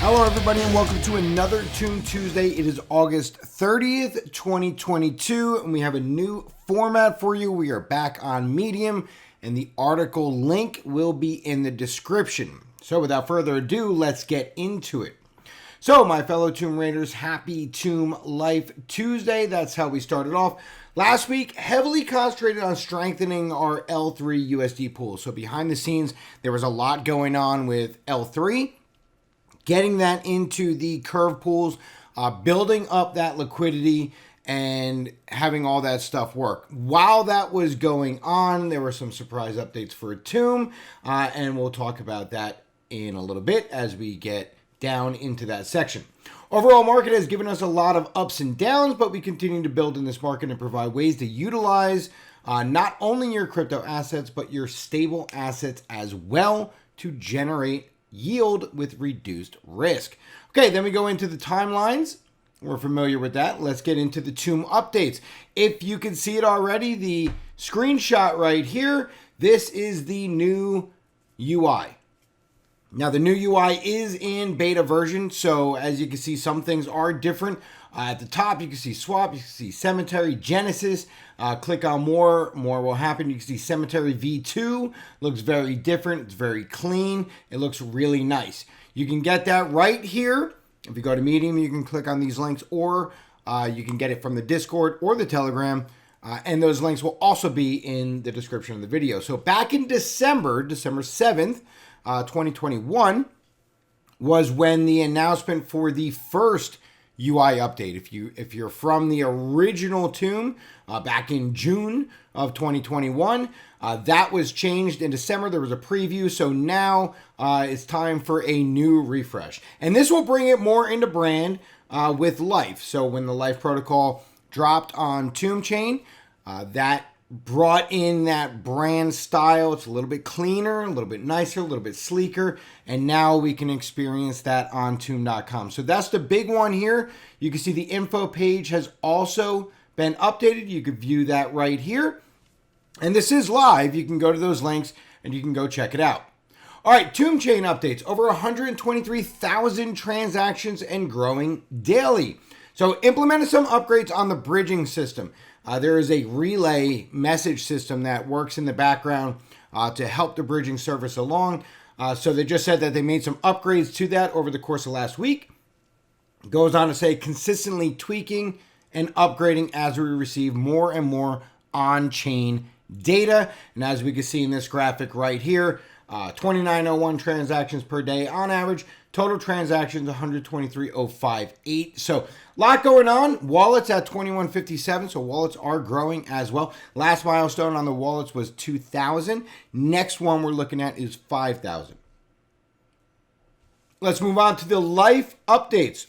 Hello everybody and welcome to another Toon Tuesday. It is August 30th, 2022 and we have a new format for you. We are back on Medium and the article link will be in the description. So without further ado, let's get into it. So my fellow Tomb Raiders, happy Tomb Life Tuesday. That's how we started off. Last week, heavily concentrated on strengthening our L3USD pool. So behind the scenes, there was a lot going on with L3. Getting that into the curve pools, building up that liquidity, and having all that stuff work. While that was going on, there were some surprise updates for Tomb, and we'll talk about that in a little bit as we get down into that section. Overall market has given us a lot of ups and downs, but we continue to build in this market and provide ways to utilize not only your crypto assets, but your stable assets as well to generate yield with reduced risk. Okay, then we go into the timelines. We're familiar with that. Let's get into the Tomb updates. If you can see it already, the screenshot right here, this is the new UI. Now, the new UI is in beta version, so as you can see, some things are different. At the top, you can see Swap, you can see Cemetery, Genesis. Click on more will happen. You can see Cemetery V2. Looks very different. It's very clean. It looks really nice. You can get that right here. If you go to Medium, you can click on these links, or you can get it from the Discord or the Telegram. And those links will also be in the description of the video. So back in December 7th, 2021, was when the announcement for the first UI update. If you're from the original Tomb back in June of 2021, that was changed in December. There was a preview, so now it's time for a new refresh. And this will bring it more into brand with Life. So when the Life protocol dropped on Tomb Chain, that brought in that brand style. It's a little bit cleaner, a little bit nicer, a little bit sleeker, and now we can experience that on tomb.com. So that's the big one here. You can see the info page has also been updated. You can view that right here. And this is live. You can go to those links and you can go check it out. All right, Tomb Chain updates. Over 123,000 transactions and growing daily. So implemented some upgrades on the bridging system. There is a relay message system that works in the background to help the bridging service along. So they just said that they made some upgrades to that over the course of last week. Goes on to say consistently tweaking and upgrading as we receive more and more on-chain data. And as we can see in this graphic right here, 2901 transactions per day on average. Total transactions 123,058. So a lot going on. Wallets at 2157. So wallets are growing as well. Last milestone on the wallets was 2,000. Next one we're looking at is 5,000. Let's move on to the Life updates.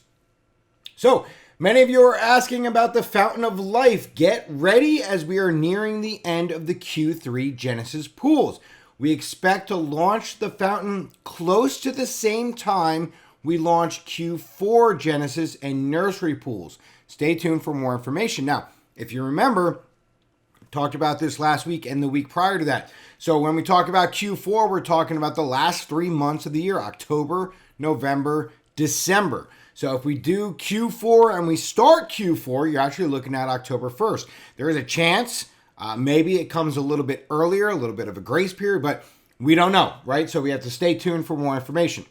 So many of you are asking about the Fountain of Life. Get ready as we are nearing the end of the Q3 Genesis pools. We expect to launch the Fountain close to the same time we launch Q4 Genesis and Nursery pools. Stay tuned for more information. Now, if you remember, talked about this last week and the week prior to that. So when we talk about Q4, we're talking about the last 3 months of the year, October, November, December. So if we do Q4 and we start Q4, you're actually looking at October 1st. There is a chance maybe it comes a little bit earlier, a little bit of a grace period, but we don't know, right? So we have to stay tuned for more information.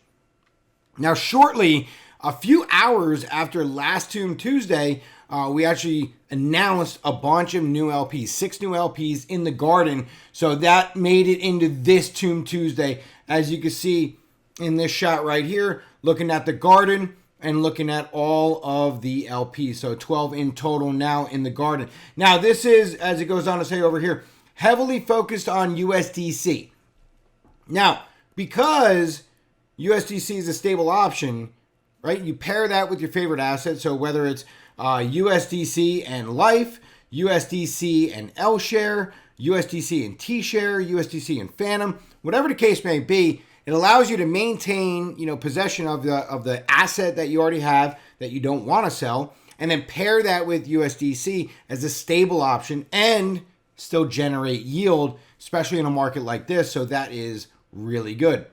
Now, shortly, a few hours after last Tomb Tuesday, we actually announced a bunch of new LPs, 6 new LPs in the garden. So that made it into this Tomb Tuesday. As you can see in this shot right here, looking at the garden and looking at all of the LPs. So 12 in total now in the garden. Now this is, as it goes on to say over here, heavily focused on USDC. Now, because USDC is a stable option, right? You pair that with your favorite asset. So whether it's USDC and Life, USDC and L share, USDC and T share, USDC and Phantom, whatever the case may be, it allows you to maintain, possession of the asset that you already have that you don't want to sell, and then pair that with USDC as a stable option and still generate yield, especially in a market like this. So that is really good.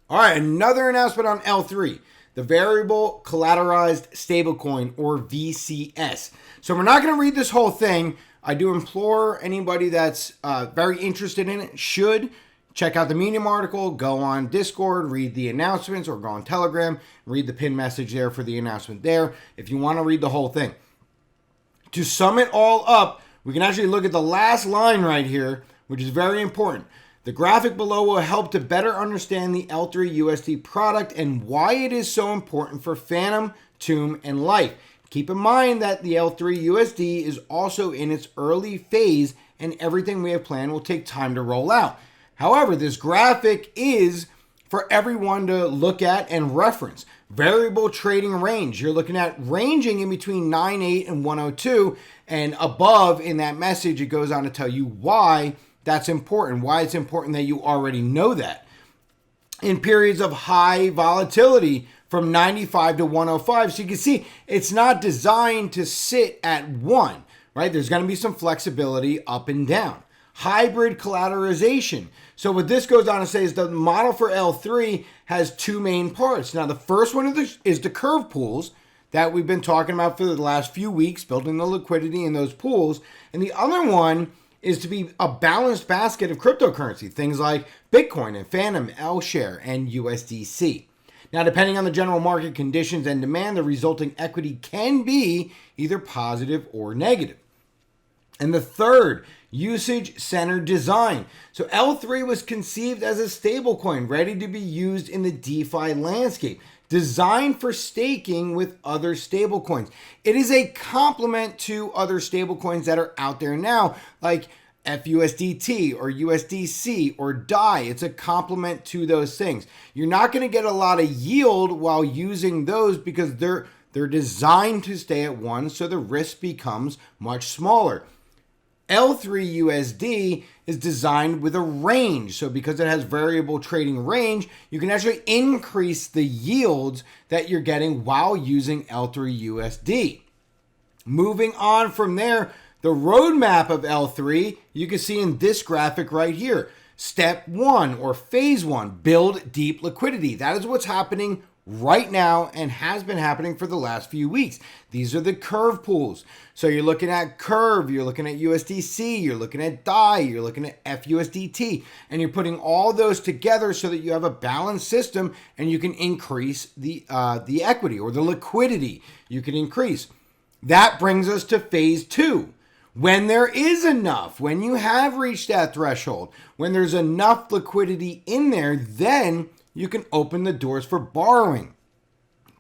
All right, another announcement on L3, the variable collateralized stablecoin, or VCS. So we're not going to read this whole thing. I do implore anybody that's very interested in it should check out the Medium article, go on Discord, read the announcements, or go on Telegram, read the pinned message there for the announcement there if you want to read the whole thing. To sum it all up, we can actually look at the last line right here, which is very important. The graphic below will help to better understand the L3USD product and why it is so important for Phantom, Tomb, and Life. Keep in mind that the L3USD is also in its early phase and everything we have planned will take time to roll out. However, this graphic is for everyone to look at and reference. Variable trading range. You're looking at ranging in between 98 and 102, and above in that message, it goes on to tell you why that's important, why it's important that you already know that. In periods of high volatility from 95 to 105, so you can see it's not designed to sit at 1, right? There's going to be some flexibility up and down. Hybrid collateralization. So what this goes on to say is the model for L3 has two main parts. Now, the first one is the curve pools that we've been talking about for the last few weeks, building the liquidity in those pools. And the other one is to be a balanced basket of cryptocurrency, things like Bitcoin and Phantom, L-Share, and USDC. Now, depending on the general market conditions and demand, the resulting equity can be either positive or negative. And the third, usage-centered design. So L3 was conceived as a stablecoin ready to be used in the DeFi landscape, designed for staking with other stablecoins. It is a complement to other stablecoins that are out there now, like FUSDT or USDC or DAI. It's a complement to those things. You're not going to get a lot of yield while using those because they're designed to stay at 1, so the risk becomes much smaller. L3USD is designed with a range. So because it has variable trading range, you can actually increase the yields that you're getting while using L3USD. Moving on from there, the roadmap of L3, you can see in this graphic right here. Step 1 or phase 1, build deep liquidity. That is what's happening right now and has been happening for the last few weeks. These are the curve pools. So you're looking at Curve, you're looking at USDC, you're looking at DAI, you're looking at FUSDT, and you're putting all those together so that you have a balanced system and you can increase the equity or the liquidity you can increase. That brings us to phase 2. When there is enough, when you have reached that threshold, when there's enough liquidity in there, then you can open the doors for borrowing.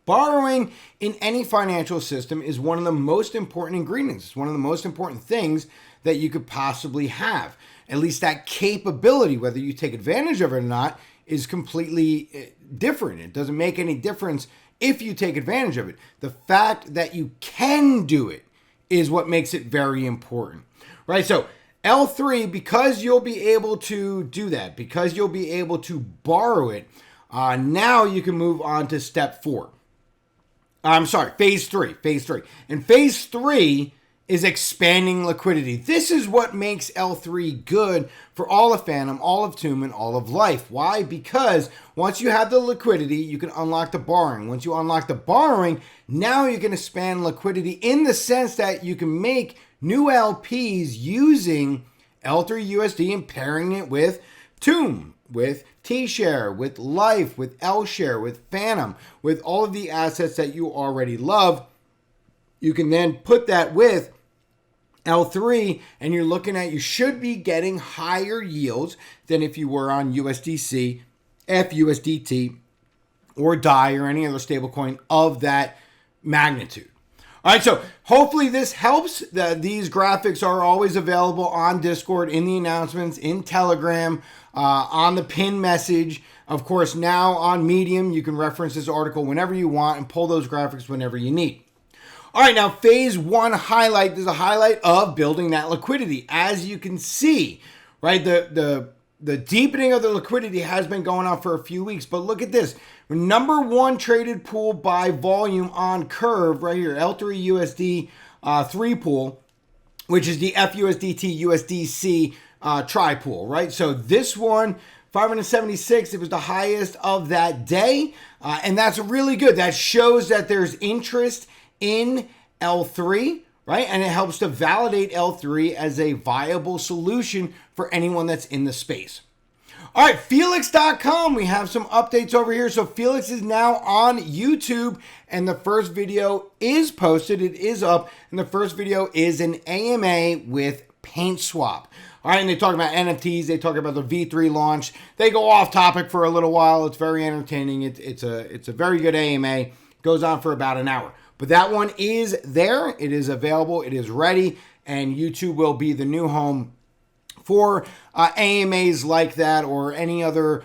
Borrowing in any financial system is one of the most important ingredients. It's one of the most important things that you could possibly have. At least that capability, whether you take advantage of it or not, is completely different. It doesn't make any difference if you take advantage of it. The fact that you can do it is what makes it very important, right? So L3, because you'll be able to do that, because you'll be able to borrow it, now you can move on to step 4. Phase 3. And phase 3 is expanding liquidity. This is what makes L3 good for all of Phantom, all of Tomb, and all of Life. Why? Because once you have the liquidity, you can unlock the borrowing. Once you unlock the borrowing, now you can expand liquidity in the sense that you can make new LPs using L3USD and pairing it with Tomb, with T-Share, with Life, with L-Share, with Phantom, with all of the assets that you already love. You can then put that with L3 and you're looking at, you should be getting higher yields than if you were on USDC, FUSDT, or DAI or any other stablecoin of that magnitude. All right, so hopefully this helps. These graphics are always available on Discord, in the announcements, in Telegram, on the pin message. Of course, now on Medium, you can reference this article whenever you want and pull those graphics whenever you need. All right, now phase 1 highlight. There's a highlight of building that liquidity. As you can see, right, the deepening of the liquidity has been going on for a few weeks, but look at this. Number 1 traded pool by volume on Curve right here, L3USD 3 pool, which is the FUSDT USDC tri pool, right? So this one 576. It was the highest of that day. And that's really good. That shows that there's interest in L3, right? And it helps to validate L3 as a viable solution for anyone that's in the space. All right, FELIX.com. We have some updates over here. So FELIX is now on YouTube, and the first video is posted. It is up, and the first video is an AMA with Paint Swap. All right, and they talk about NFTs. They talk about the V3 launch. They go off topic for a little while. It's very entertaining. It's a very good AMA. It goes on for about an hour. But that one is there. It is available. It is ready, and YouTube will be the new home for AMAs like that or any other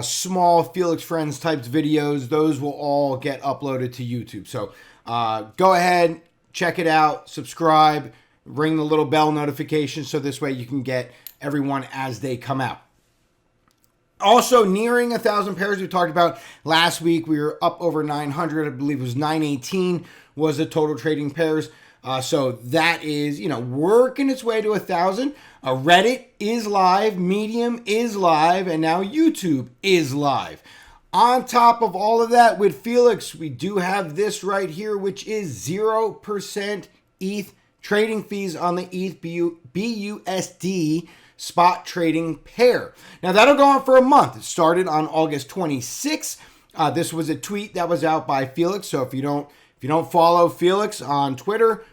small FELIX Friends types videos. Those will all get uploaded to YouTube. So go ahead, check it out, subscribe, ring the little bell notification so this way you can get everyone as they come out. Also nearing 1,000 pairs we talked about last week. We were up over 900. I believe it was 918 was the total trading pairs. So that is, working its way to 1,000. Reddit is live, Medium is live, and now YouTube is live. On top of all of that, with FELIX, we do have this right here, which is 0% ETH trading fees on the ETH BUSD spot trading pair. Now that'll go on for a month. It started on August 26th. This was a tweet that was out by FELIX. So if you don't follow FELIX on Twitter,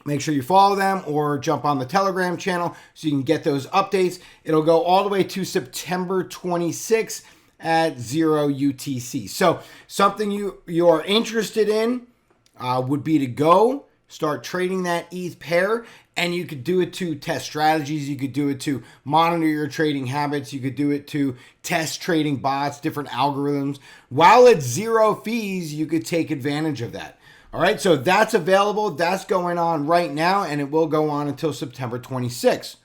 make sure you follow them or jump on the Telegram channel so you can get those updates. It'll go all the way to September 26th at 0 UTC. So something you are interested in would be to go start trading that ETH pair, and you could do it to test strategies. You could do it to monitor your trading habits. You could do it to test trading bots, different algorithms. While it's zero fees, you could take advantage of that. All right, so that's available. That's going on right now, and it will go on until September 26th.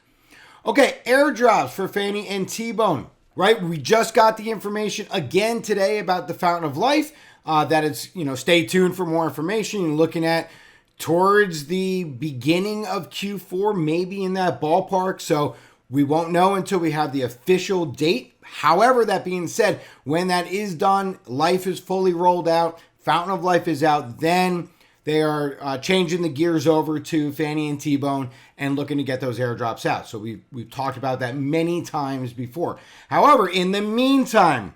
Okay, airdrops for Fannie and T-Bone, right? We just got the information again today about the Fountain of Life. That it's, stay tuned for more information. You're looking at towards the beginning of Q4, maybe in that ballpark. So we won't know until we have the official date. However, that being said, when that is done, Life is fully rolled out, Fountain of Life is out, then they are changing the gears over to Fannie and T-Bone and looking to get those airdrops out. So we've talked about that many times before. However, in the meantime,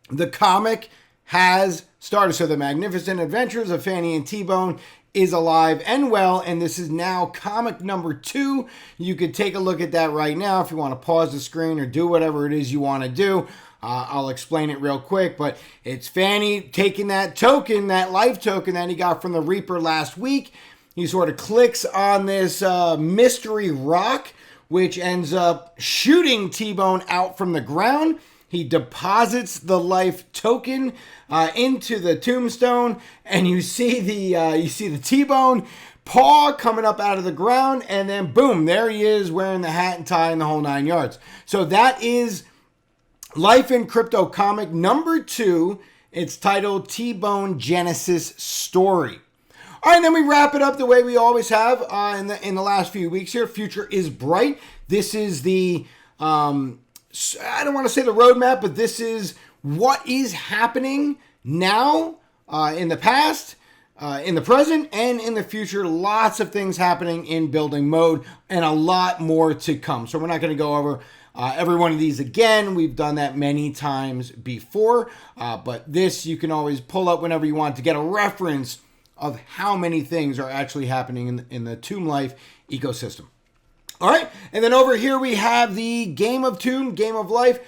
the comic has started. So the Magnificent Adventures of Fannie and T-Bone is alive and well, and this is now comic number 2. You could take a look at that right now if you want to pause the screen or do whatever it is you want to do. I'll explain it real quick, but it's Fannie taking that token, that life token that he got from the Reaper last week. He sort of clicks on this mystery rock, which ends up shooting T-Bone out from the ground. He deposits the life token into the tombstone, and you see the T-Bone paw coming up out of the ground, and then boom, there he is wearing the hat and tie and the whole 9 yards. So that is Life in Crypto comic number 2. It's titled T-Bone Genesis Story. All right, and then we wrap it up the way we always have in the last few weeks here. Future is bright. This is the I don't want to say the roadmap, but this is what is happening now, in the past, in the present, and in the future. Lots of things happening in building mode and a lot more to come. So we're not going to go over every one of these again. We've done that many times before, but this you can always pull up whenever you want to get a reference of how many things are actually happening in the Tomb Life ecosystem. All right, and then over here we have the Game of Tomb, Game of Life.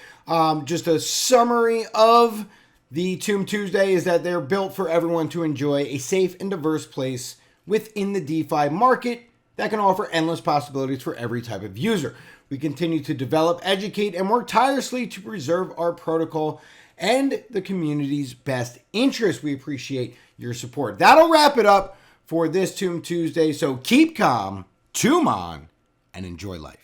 Just a summary of the Tomb Tuesday is that they're built for everyone to enjoy a safe and diverse place within the DeFi market that can offer endless possibilities for every type of user. We continue to develop, educate, and work tirelessly to preserve our protocol and the community's best interest. We appreciate your support. That'll wrap it up for this Tomb Tuesday. So keep calm, tomb on, and enjoy life.